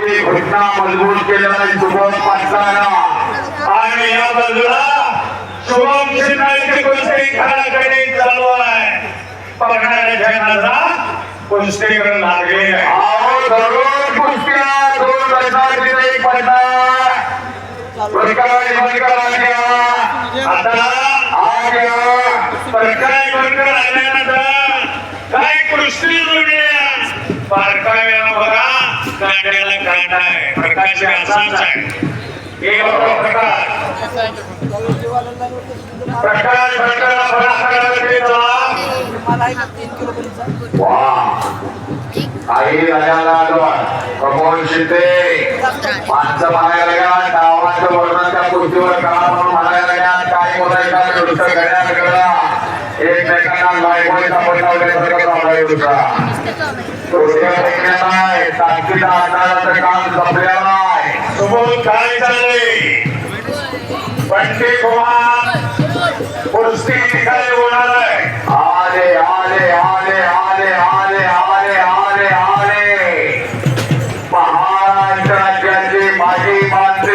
घटना मजबूत केलेला आहे सुबोध पाटलांना आणि या बाजूला शुभम शिंदेची कुस्ती खडाखडी चालू आहे. बघणाऱ्याच्या नजरा कुस्तीकडे लागली आहे. आओ दररोज कुस्त्या दोन गटात एक पडला प्रकाश बनकर आ गया आता आ गया प्रकाश बनकर आल्यानंतर काय कुस्ती जोडली बारकाव्यानं बघा कांड्याला कांदा आहे. प्रकाश असाच आहे. हे बघा प्रकाश बनकरला बळाखारामध्ये चला. वाह आई राजाला प्रमोद शिंदे माणसं म्हणायला लागल्या गावाचं वर्णन त्या कुस्तीवर करा म्हणून म्हणायला लागल्या काय बोलायचा नुसतं घड्याळ करा एकमेकांना बायकोचा पट्टा वगैरे चाललाय दुसरा कुस्त्या जिंकण्यात आहे ताकदीचा आधाराचं काम संपलेलं आहे. सुबोध काय चाललंय? बंटी कुमार